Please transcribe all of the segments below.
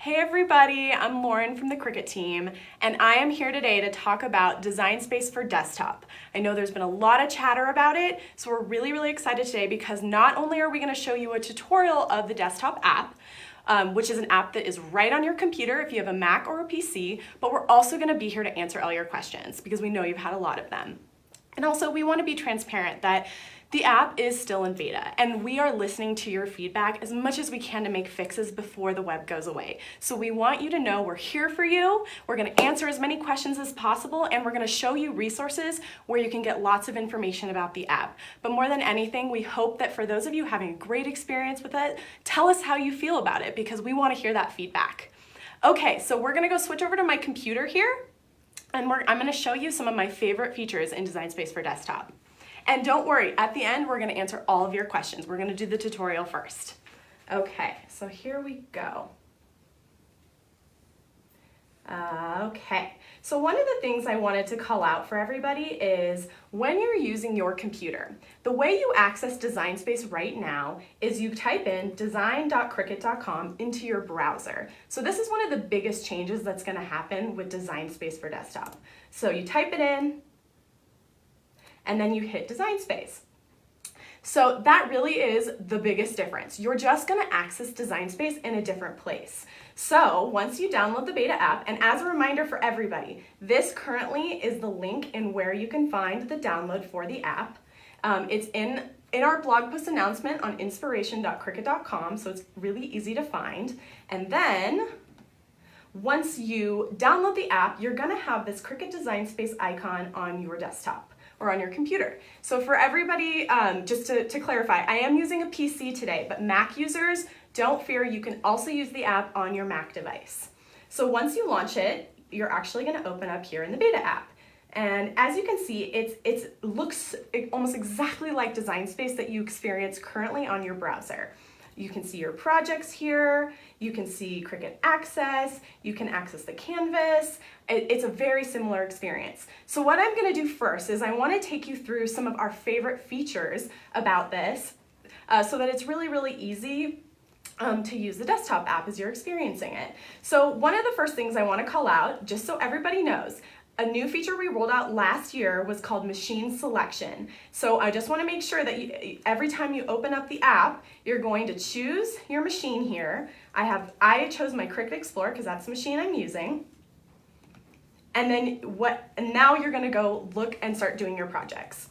Hey everybody, I'm Lauren from the Cricut team, and I am here today to talk about Design Space for Desktop. I know there's been a lot of chatter about it, so we're really excited today because not only are we going to show you a tutorial of the desktop app, which is an app that is right on your computer if you have a Mac or a PC, but we're also going to be here to answer all your questions because we know you've had a lot of them. And also we want to be transparent that the app is still in beta and we are listening to your feedback as much as we can to make fixes before the web goes away. So we want you to know we're here for you, we're going to answer as many questions as possible, and we're going to show you resources where you can get lots of information about the app. But more than anything, we hope that for those of you having a great experience with it, tell us how you feel about it because we want to hear that feedback. Okay, so we're going to go switch over to my computer here. And I'm going to show you some of my favorite features in Design Space for Desktop. And don't worry, at the end, we're going to answer all of your questions. We're going to do the tutorial first. Okay, so here we go. Okay, so one of the things I wanted to call out for everybody is when you're using your computer, the way you access Design Space right now is you type in design.cricut.com into your browser. So this is one of the biggest changes that's going to happen with Design Space for Desktop. So you type it in, and then you hit Design Space. So that really is the biggest difference. You're just gonna access Design Space in a different place. So once you download the beta app, and as a reminder for everybody, this currently is the link in where you can find the download for the app. It's in our blog post announcement on inspiration.cricut.com, so it's really easy to find. And then once you download the app, you're gonna have this Cricut Design Space icon on your desktop or on your computer. So for everybody, just to clarify, I am using a PC today, but Mac users, don't fear, you can also use the app on your Mac device. So once you launch it, you're actually gonna open up here in the beta app. And as you can see, it looks almost exactly like Design Space that you experience currently on your browser. You can see your projects here, you can see Cricut Access, you can access the canvas. It's a very similar experience. So what I'm gonna do first is I wanna take you through some of our favorite features about this so that it's really easy to use the desktop app as you're experiencing it. So one of the first things I wanna call out, just so everybody knows, a new feature we rolled out last year was called machine selection. So I just want to make sure that every time you open up the app, you're going to choose your machine here. I chose my Cricut Explorer because that's the machine I'm using. And then now you're going to go look and start doing your projects.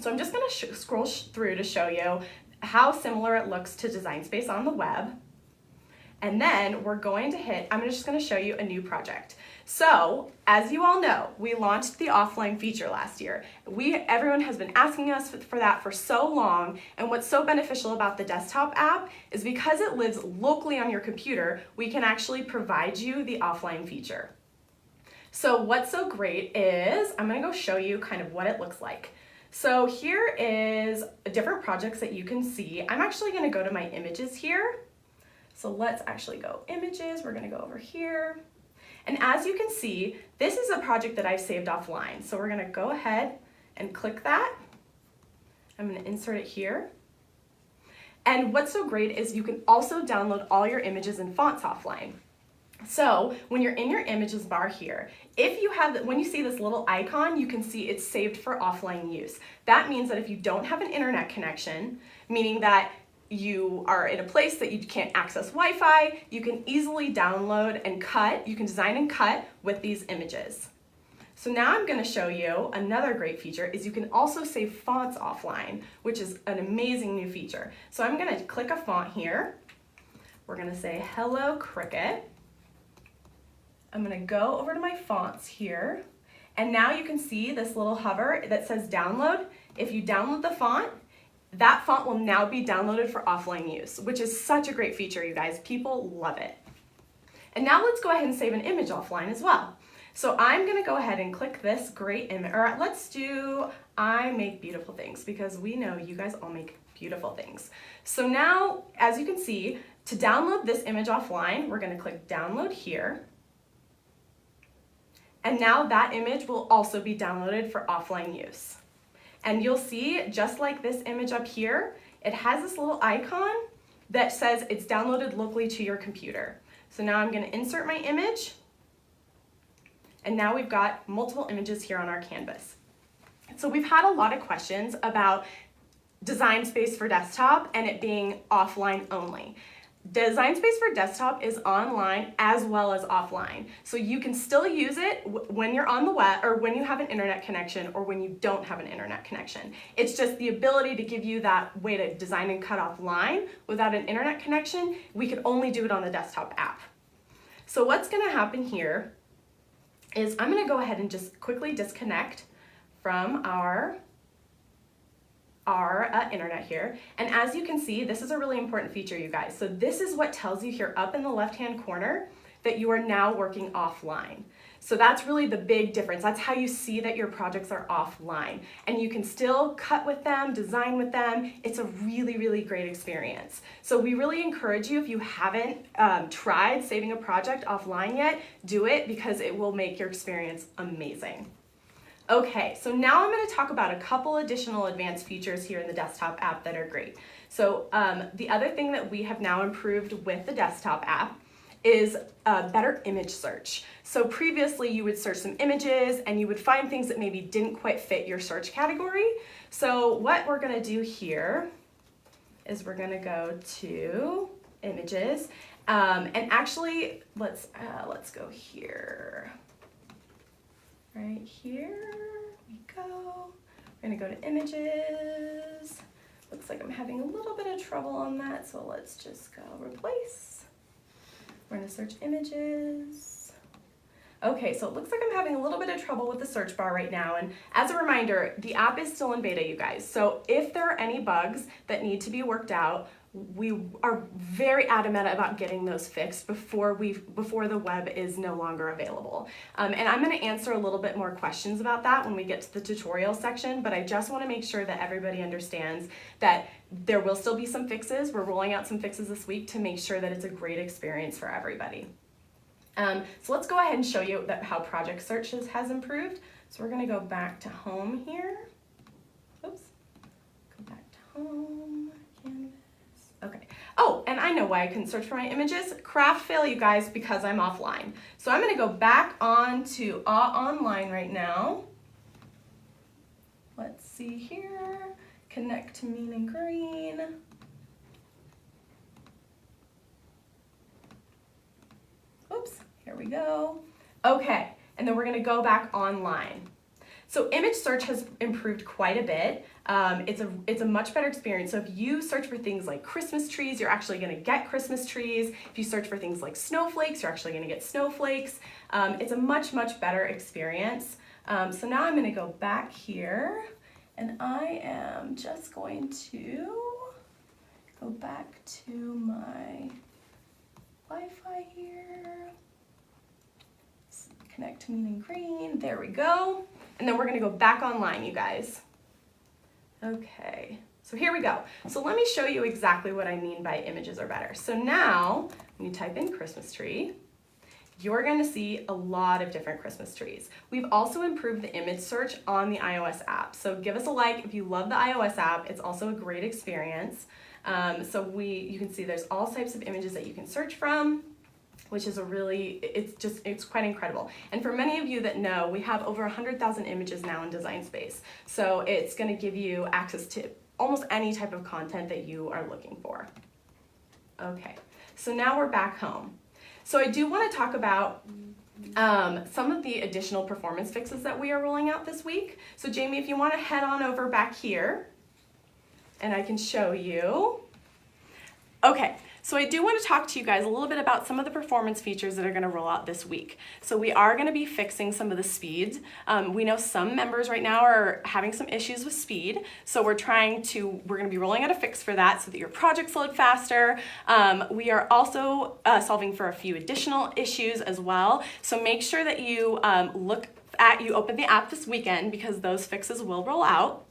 So I'm just going to scroll through to show you how similar it looks to Design Space on the web. And then we're going to I'm just going to show you a new project. So, as you all know, we launched the offline feature last year. Everyone has been asking us for that for so long, and what's so beneficial about the desktop app is because it lives locally on your computer, we can actually provide you the offline feature. So what's so great is, I'm gonna go show you kind of what it looks like. So here is different projects that you can see. I'm actually gonna go to my images here. So let's actually go images, we're gonna go over here. And as you can see, this is a project that I've saved offline. So we're gonna go ahead and click that. I'm gonna insert it here. And what's so great is you can also download all your images and fonts offline. So when you're in your images bar here, when you see this little icon, you can see it's saved for offline use. That means that if you don't have an internet connection, meaning that you are in a place that you can't access Wi-Fi, you can easily download and cut, you can design and cut with these images. So now I'm gonna show you another great feature is you can also save fonts offline, which is an amazing new feature. So I'm gonna click a font here. We're gonna say Hello Cricut. I'm gonna go over to my fonts here. And now you can see this little hover that says download. If you download the font, that font will now be downloaded for offline use, which is such a great feature, you guys. People love it. And now let's go ahead and save an image offline as well. So I'm gonna go ahead and click this great image, or let's do I make beautiful things, because we know you guys all make beautiful things. So now, as you can see, to download this image offline, we're gonna click download here. And now that image will also be downloaded for offline use. And you'll see, just like this image up here, it has this little icon that says it's downloaded locally to your computer. So now I'm going to insert my image, and now we've got multiple images here on our canvas. So we've had a lot of questions about Design Space for desktop and it being offline only. Design Space for desktop is online as well as offline. So you can still use it when you're on the web or when you have an internet connection or when you don't have an internet connection. It's just the ability to give you that way to design and cut offline without an internet connection. We could only do it on the desktop app. So what's gonna happen here is I'm gonna go ahead and just quickly disconnect from our internet here. And as you can see, this is a really important feature, you guys. So this is what tells you here up in the left-hand corner that you are now working offline. So that's really the big difference. That's how you see that your projects are offline. And you can still cut with them, design with them. It's a really, really great experience. So we really encourage you, if you haven't tried saving a project offline yet, do it because it will make your experience amazing. Okay, so now I'm going to talk about a couple additional advanced features here in the desktop app that are great. So the other thing that we have now improved with the desktop app is better image search. So previously you would search some images and you would find things that maybe didn't quite fit your search category. So what we're going to do here is we're going to go to images and actually let's go here. Right here we go. We're gonna go to images. Looks like I'm having a little bit of trouble on that, so let's just go replace. We're gonna search images. Okay, so it looks like I'm having a little bit of trouble with the search bar right now, and as a reminder, the app is still in beta, you guys. So if there are any bugs that need to be worked out, we are very adamant about getting those fixed before the web is no longer available. And I'm going to answer a little bit more questions about that when we get to the tutorial section, but I just want to make sure that everybody understands that there will still be some fixes. We're rolling out some fixes this week to make sure that it's a great experience for everybody. So let's go ahead and show you how project search has improved. So we're going to go back to home here. Oops. Go back to home. Canvas. Okay. Oh, and I know why I couldn't search for my images. Craft fail, you guys, because I'm offline. So I'm going to go back on to online right now. Let's see here. Connect to Mean and Green. Oops, here we go. Okay, and then we're going to go back online. So image search has improved quite a bit. It's a much better experience. So if you search for things like Christmas trees, you're actually going to get Christmas trees. If you search for things like snowflakes, you're actually going to get snowflakes. It's a much, much better experience. So now I'm going to go back here, and I am just going to go back to my Wi-Fi here. Connect to Mean and Green. There we go. And then we're going to go back online, you guys. Okay, so here we go. So let me show you exactly what I mean by images are better. So now, when you type in Christmas tree, you're going to see a lot of different Christmas trees. We've also improved the image search on the iOS app. So give us a like if you love the iOS app. It's also a great experience. You can see there's all types of images that you can search from, which is it's quite incredible. And for many of you that know, we have over 100,000 images now in Design Space. So it's going to give you access to almost any type of content that you are looking for. Okay, so now we're back home. So I do want to talk about some of the additional performance fixes that we are rolling out this week. So Jamie, if you want to head on over back here, and I can show you. Okay. So I do want to talk to you guys a little bit about some of the performance features that are going to roll out this week. So we are going to be fixing some of the speeds. We know some members right now are having some issues with speed. So we're going to be rolling out a fix for that so that your projects load faster. We are also solving for a few additional issues as well. So make sure that you open the app this weekend because those fixes will roll out.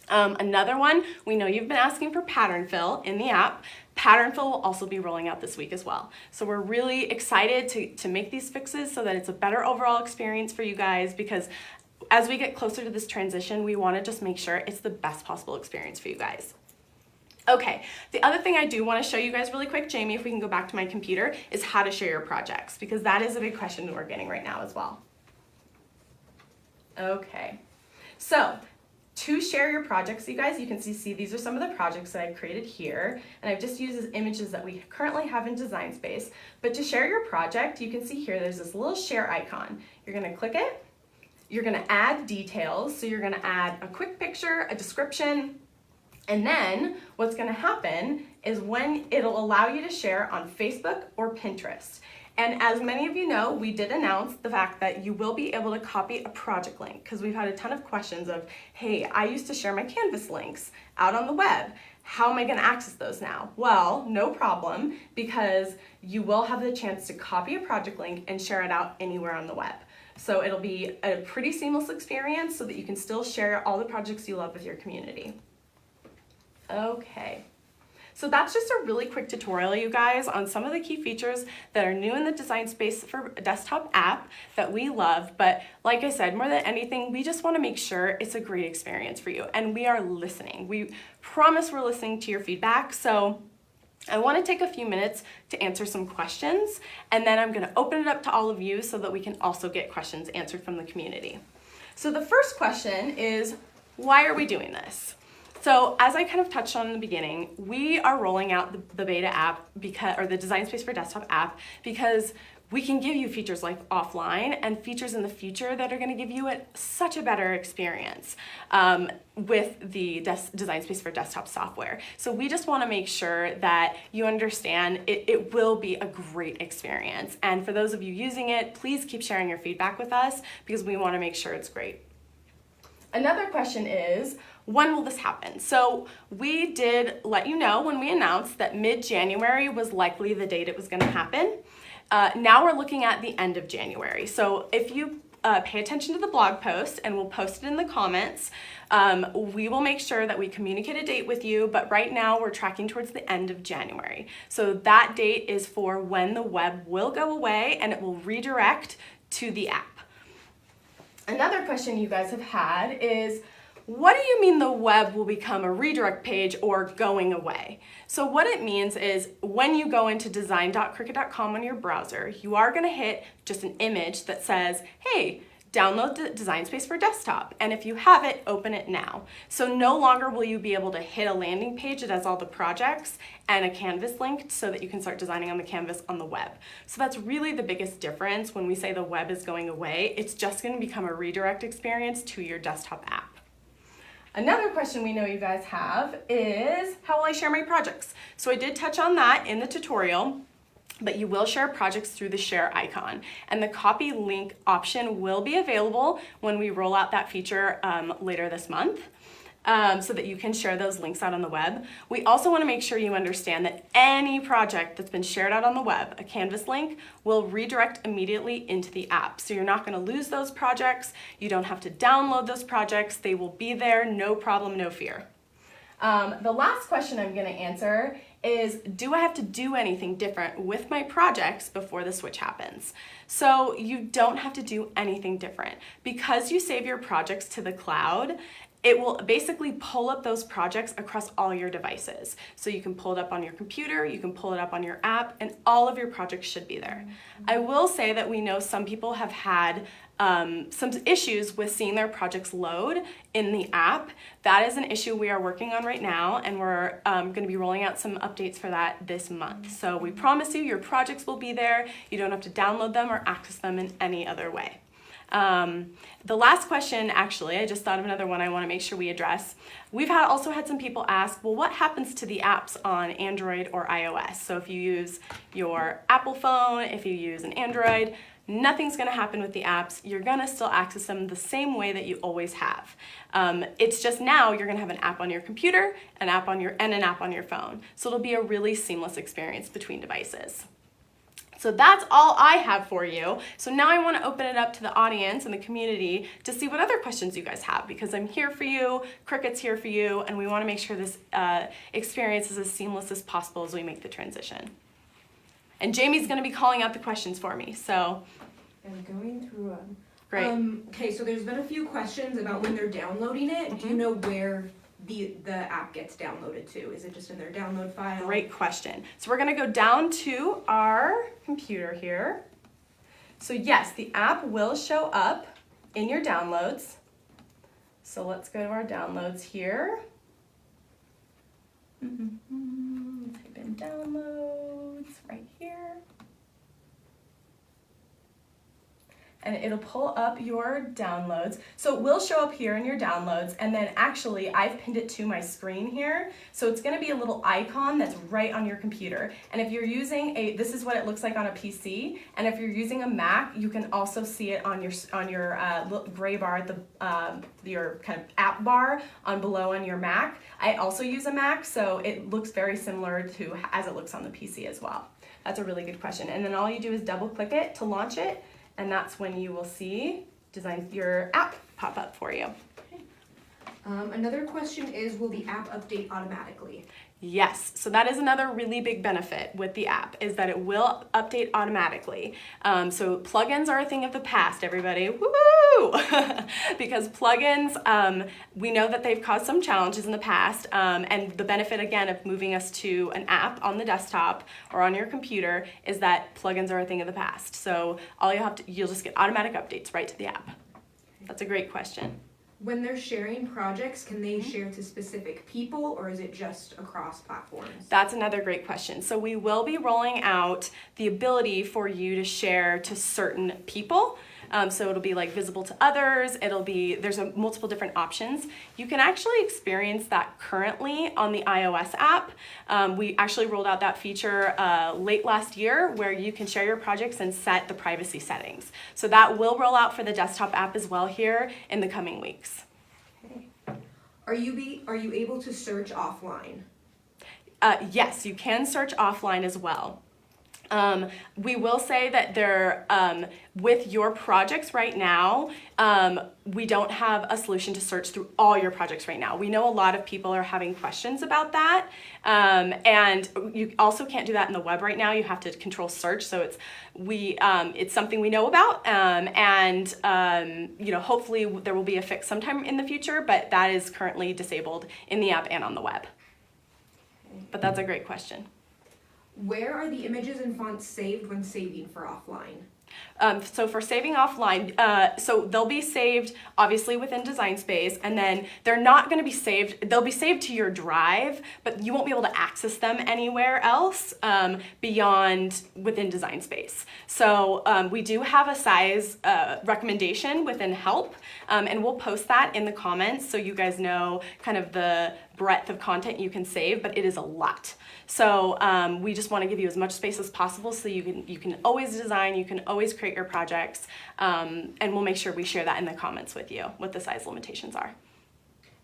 Another one, we know you've been asking for pattern fill in the app. Pattern fill will also be rolling out this week as well. So we're really excited to make these fixes so that it's a better overall experience for you guys, because as we get closer to this transition, we want to just make sure it's the best possible experience for you guys. Okay, the other thing I do want to show you guys really quick, Jamie, if we can go back to my computer, is how to share your projects, because that is a big question that we're getting right now as well. Okay, so to share your projects, you guys, you can see these are some of the projects that I've created here, and I've just used as images that we currently have in Design Space. But to share your project, you can see here there's this little share icon. You're going to click it, you're going to add details, so you're going to add a quick picture, a description, and then what's going to happen is when it'll allow you to share on Facebook or Pinterest. And as many of you know, we did announce the fact that you will be able to copy a project link, because we've had a ton of questions of, hey, I used to share my Canvas links out on the web. How am I going to access those now? Well, no problem, because you will have the chance to copy a project link and share it out anywhere on the web. So it'll be a pretty seamless experience so that you can still share all the projects you love with your community. Okay. So that's just a really quick tutorial, you guys, on some of the key features that are new in the Design Space for Desktop app that we love. But like I said, more than anything, we just want to make sure it's a great experience for you. And we are listening. We promise we're listening to your feedback. So I want to take a few minutes to answer some questions, and then I'm going to open it up to all of you so that we can also get questions answered from the community. So the first question is, why are we doing this? So as I kind of touched on in the beginning, we are rolling out the beta app or the Design Space for Desktop app because we can give you features like offline and features in the future that are going to give you such a better experience with the Design Space for Desktop software. So we just want to make sure that you understand it will be a great experience. And for those of you using it, please keep sharing your feedback with us because we want to make sure it's great. Another question is, when will this happen? So we did let you know when we announced that mid-January was likely the date it was going to happen. Now we're looking at the end of January. So if you pay attention to the blog post, and we'll post it in the comments, we will make sure that we communicate a date with you, but right now we're tracking towards the end of January. So that date is for when the web will go away and it will redirect to the app. Another question you guys have had is, what do you mean the web will become a redirect page or going away? So what it means is when you go into design.cricut.com on your browser, you are going to hit just an image that says, hey, download the Design Space for Desktop. And if you have it, open it now. So no longer will you be able to hit a landing page that has all the projects and a Canvas link so that you can start designing on the canvas on the web. So that's really the biggest difference when we say the web is going away. It's just going to become a redirect experience to your desktop app. Another question we know you guys have is, how will I share my projects? So I did touch on that in the tutorial, but you will share projects through the share icon. And the copy link option will be available when we roll out that feature later this month. So that you can share those links out on the web. We also want to make sure you understand that any project that's been shared out on the web, a Canvas link, will redirect immediately into the app. So you're not going to lose those projects. You don't have to download those projects. They will be there, no problem, no fear. The last question I'm going to answer is, do I have to do anything different with my projects before the switch happens? So you don't have to do anything different. Because you save your projects to the cloud, it will basically pull up those projects across all your devices. So you can pull it up on your computer, you can pull it up on your app, and all of your projects should be there. I will say that we know some people have had some issues with seeing their projects load in the app. That is an issue we are working on right now, and we're going to be rolling out some updates for that this month. So we promise you your projects will be there. You don't have to download them or access them in any other way. The last question, actually, I just thought of another one I want to make sure we address. We've also had some people ask, well, what happens to the apps on Android or iOS? So if you use your Apple phone, if you use an Android, nothing's going to happen with the apps. You're going to still access them the same way that you always have. It's just now you're going to have an app on your computer, an app on and an app on your phone. So it'll be a really seamless experience between devices. So that's all I have for you. So now I want to open it up to the audience and the community to see what other questions you guys have, because I'm here for you, Cricut's here for you, and we want to make sure this experience is as seamless as possible as we make the transition. And Jamie's going to be calling out the questions for me, so. And going through them. Great. Okay, so there's been a few questions about when they're downloading it. Do you know where the app gets downloaded to? Is it just in their download file? Great question. So we're gonna go down to our computer here. So yes, the app will show up in your downloads. So let's go to our downloads here. Type in downloads right here. And it'll pull up your downloads. So it will show up here in your downloads, and then actually I've pinned it to my screen here. So it's gonna be a little icon that's right on your computer. And if you're using this is what it looks like on a PC, and if you're using a Mac, you can also see it on your gray bar at your kind of app bar below on your Mac. I also use a Mac, so it looks very similar to as it looks on the PC as well. That's a really good question. And then all you do is double click it to launch it, and that's when you will see your app pop up for you. Another question is, will the app update automatically? Yes, so that is another really big benefit with the app, is that it will update automatically. So plugins are a thing of the past, everybody. Woo! Because plugins, we know that they've caused some challenges in the past, and the benefit again of moving us to an app on the desktop or on your computer is that plugins are a thing of the past. So you'll just get automatic updates right to the app. That's a great question. When they're sharing projects, can they share to specific people, or is it just across platforms? That's another great question. So we will be rolling out the ability for you to share to certain people. So it'll be like visible to others. There's multiple different options. You can actually experience that currently on the iOS app. We actually rolled out that feature late last year, where you can share your projects and set the privacy settings. So that will roll out for the desktop app as well here in the coming weeks. Okay. Are you able to search offline? Yes, you can search offline as well. We will say that with your projects right now, we don't have a solution to search through all your projects right now. We know a lot of people are having questions about that, and you also can't do that in the web right now. You have to control search, so it's something we know about, and hopefully there will be a fix sometime in the future, but that is currently disabled in the app and on the web. But that's a great question. Where are the images and fonts saved when saving for offline? So for saving offline, so they'll be saved obviously within Design Space, and then they're not going to be saved, they'll be saved to your drive, but you won't be able to access them anywhere else beyond within Design Space. So we do have a size recommendation within Help, and we'll post that in the comments so you guys know kind of the breadth of content you can save, but it is a lot. So we just want to give you as much space as possible so you can always design, you can always create your projects, and we'll make sure we share that in the comments with you, what the size limitations are.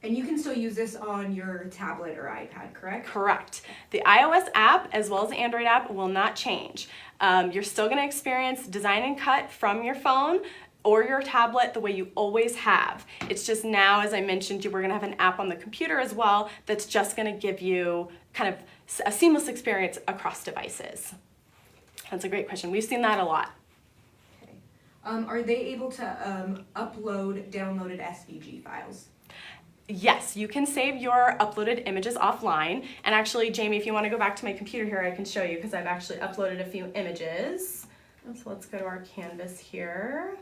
And you can still use this on your tablet or iPad, correct? Correct. The iOS app as well as the Android app will not change. You're still going to experience Design and Cut from your phone or your tablet the way you always have. It's just now, as I mentioned, we're going to have an app on the computer as well that's just going to give you kind of a seamless experience across devices. That's a great question. We've seen that a lot. Okay. Are they able to upload downloaded SVG files? Yes, you can save your uploaded images offline. And actually, Jamie, if you want to go back to my computer here, I can show you because I've actually uploaded a few images. So let's go to our canvas here.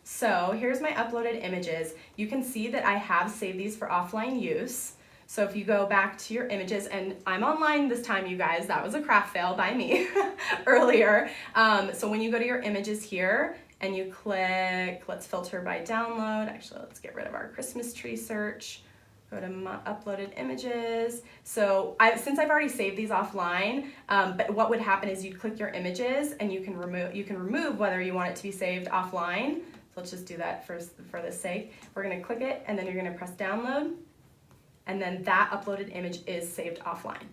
So here's my uploaded images. You can see that I have saved these for offline use. So if you go back to your images, and I'm online this time, you guys, that was a craft fail by me earlier. So when you go to your images here and you click, let's filter by download. Actually, let's get rid of our Christmas tree search. Go to my uploaded images. So since I've already saved these offline, but what would happen is you'd click your images and you can remove whether you want it to be saved offline. So let's just do that for this sake. We're gonna click it and then you're gonna press download, and then that uploaded image is saved offline.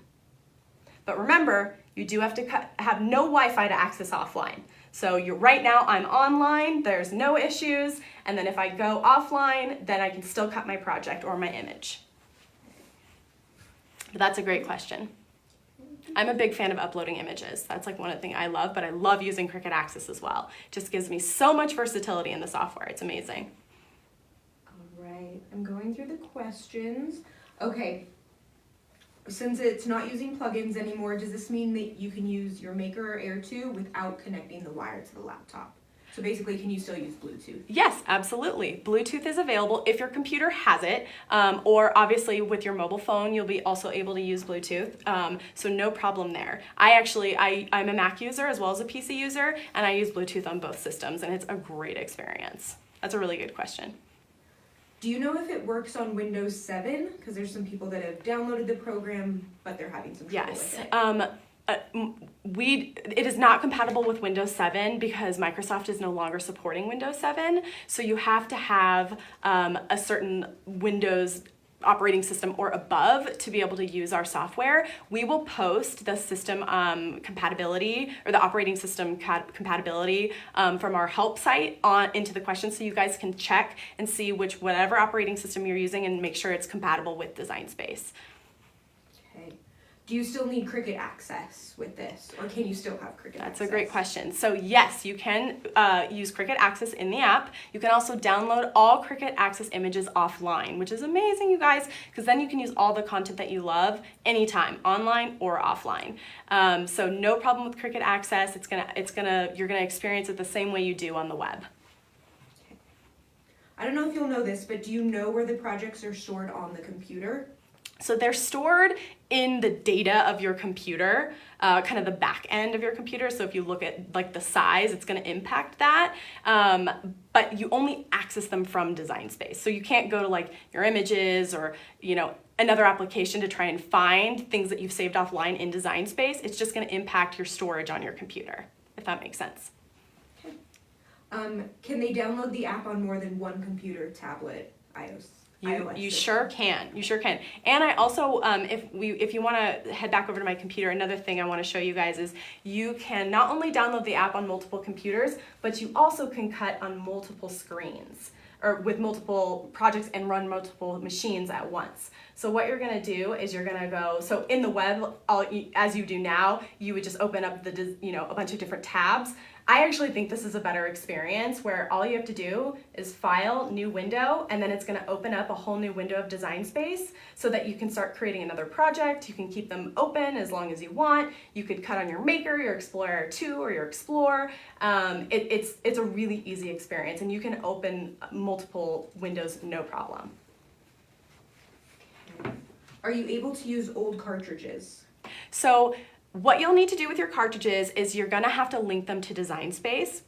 But remember, you do have to have no Wi-Fi to access offline. So right now I'm online, there's no issues, and then if I go offline, then I can still cut my project or my image. But that's a great question. I'm a big fan of uploading images. That's like one of the things I love, but I love using Cricut Access as well. It just gives me so much versatility in the software. It's amazing. All right. I'm going through the questions. Okay. Since it's not using plugins anymore, does this mean that you can use your Maker or Air 2 without connecting the wire to the laptop? So basically, can you still use Bluetooth? Yes, absolutely. Bluetooth is available if your computer has it, or obviously with your mobile phone, you'll be also able to use Bluetooth. So no problem there. I'm a Mac user as well as a PC user, and I use Bluetooth on both systems, and it's a great experience. That's a really good question. Do you know if it works on Windows 7? Because there's some people that have downloaded the program, but they're having some trouble with it. It is not compatible with Windows 7 because Microsoft is no longer supporting Windows 7. So you have to have a certain Windows operating system or above to be able to use our software. We will post the system compatibility or the operating system compatibility from our help site into the questions so you guys can check and see whatever operating system you're using and make sure it's compatible with Design Space. Okay. Do you still need Cricut Access with this, or can you still have Cricut Access? That's a great question. So yes, you can use Cricut Access in the app. You can also download all Cricut Access images offline, which is amazing, you guys, because then you can use all the content that you love anytime, online or offline. So no problem with Cricut Access. You're gonna experience it the same way you do on the web. Okay. I don't know if you'll know this, but do you know where the projects are stored on the computer? So they're stored in the data of your computer, kind of the back end of your computer. So if you look at like the size, it's going to impact that. But you only access them from Design Space. So you can't go to like your images or, another application to try and find things that you've saved offline in Design Space. It's just going to impact your storage on your computer, if that makes sense. Okay. Can they download the app on more than one computer, tablet, iOS? You sure can. You sure can. And I also, if you want to head back over to my computer, another thing I want to show you guys is you can not only download the app on multiple computers, but you also can cut on multiple screens or with multiple projects and run multiple machines at once. So what you're going to do is you're going to go, so in the web, as you do now, you would just open up a bunch of different tabs. I actually think this is a better experience where all you have to do is File, New Window, and then it's going to open up a whole new window of Design Space so that you can start creating another project. You can keep them open as long as you want. You could cut on your Maker, your Explorer 2, or your Explore. It's a really easy experience, and you can open multiple windows no problem. Are you able to use old cartridges? So what you'll need to do with your cartridges is you're gonna have to link them to Design Space.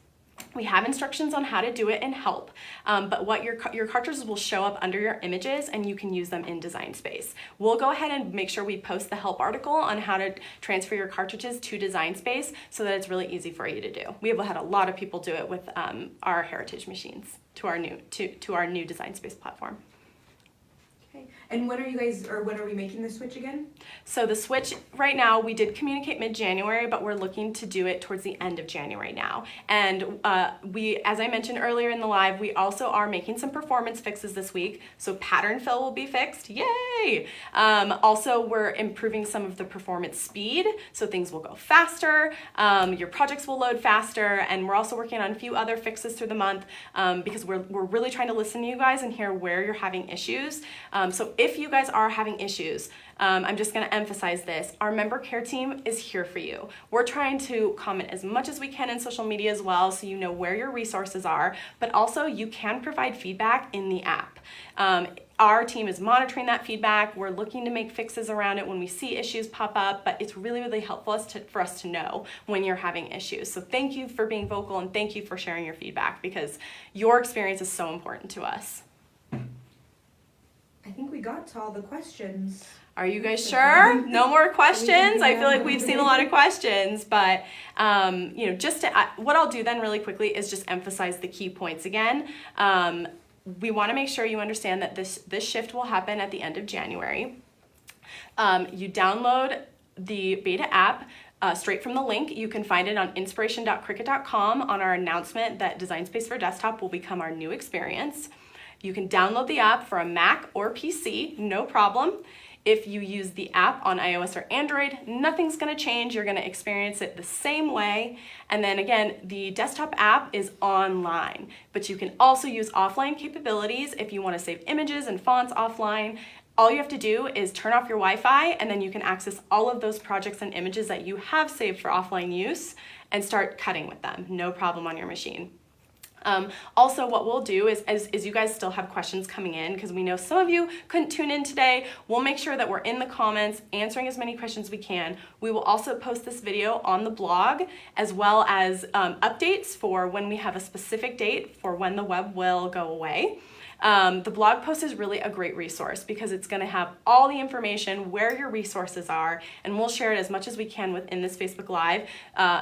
We have instructions on how to do it in help, but what your cartridges will show up under your images and you can use them in Design Space. We'll go ahead and make sure we post the help article on how to transfer your cartridges to Design Space so that it's really easy for you to do. We have had a lot of people do it with our heritage machines to our new Design Space platform. Okay. And when are we making the switch again? So the switch right now, we did communicate mid-January, but we're looking to do it towards the end of January now. And as I mentioned earlier in the live, we also are making some performance fixes this week. So pattern fill will be fixed, yay! Also, we're improving some of the performance speed, so things will go faster, your projects will load faster, and we're also working on a few other fixes through the month because we're really trying to listen to you guys and hear where you're having issues. So if you guys are having issues, I'm just going to emphasize this. Our member care team is here for you. We're trying to comment as much as we can in social media as well so you know where your resources are, but also you can provide feedback in the app. Our team is monitoring that feedback. We're looking to make fixes around it when we see issues pop up, but it's really, really helpful for us to know when you're having issues. So thank you for being vocal and thank you for sharing your feedback because your experience is so important to us. I think we got to all the questions. Are you guys sure? No more questions? I feel like we've seen a lot of questions, but what I'll do then really quickly is just emphasize the key points again. We want to make sure you understand that this shift will happen at the end of January. You download the beta app straight from the link. You can find it on inspiration.cricut.com on our announcement that Design Space for Desktop will become our new experience. You can download the app for a Mac or PC, no problem. If you use the app on iOS or Android, nothing's gonna change. You're gonna experience it the same way. And then again, the desktop app is online, but you can also use offline capabilities if you wanna save images and fonts offline. All you have to do is turn off your Wi-Fi, and then you can access all of those projects and images that you have saved for offline use and start cutting with them. No problem on your machine. Also, what we'll do is, as you guys still have questions coming in, because we know some of you couldn't tune in today, we'll make sure that we're in the comments answering as many questions we can. We will also post this video on the blog, as well as updates for when we have a specific date for when the web will go away. The blog post is really a great resource because it's going to have all the information, where your resources are, and we'll share it as much as we can within this Facebook Live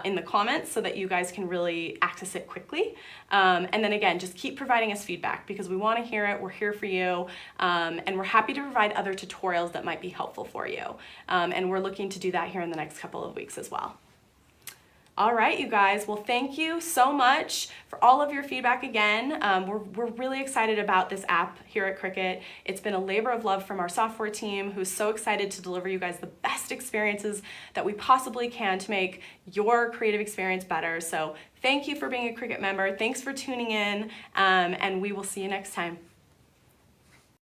in the comments so that you guys can really access it quickly. And then again, just keep providing us feedback because we want to hear it. We're here for you, and we're happy to provide other tutorials that might be helpful for you. And we're looking to do that here in the next couple of weeks as well. All right, you guys. Well, thank you so much for all of your feedback again. We're really excited about this app here at Cricut. It's been a labor of love from our software team who's so excited to deliver you guys the best experiences that we possibly can to make your creative experience better. So thank you for being a Cricut member. Thanks for tuning in, and we will see you next time.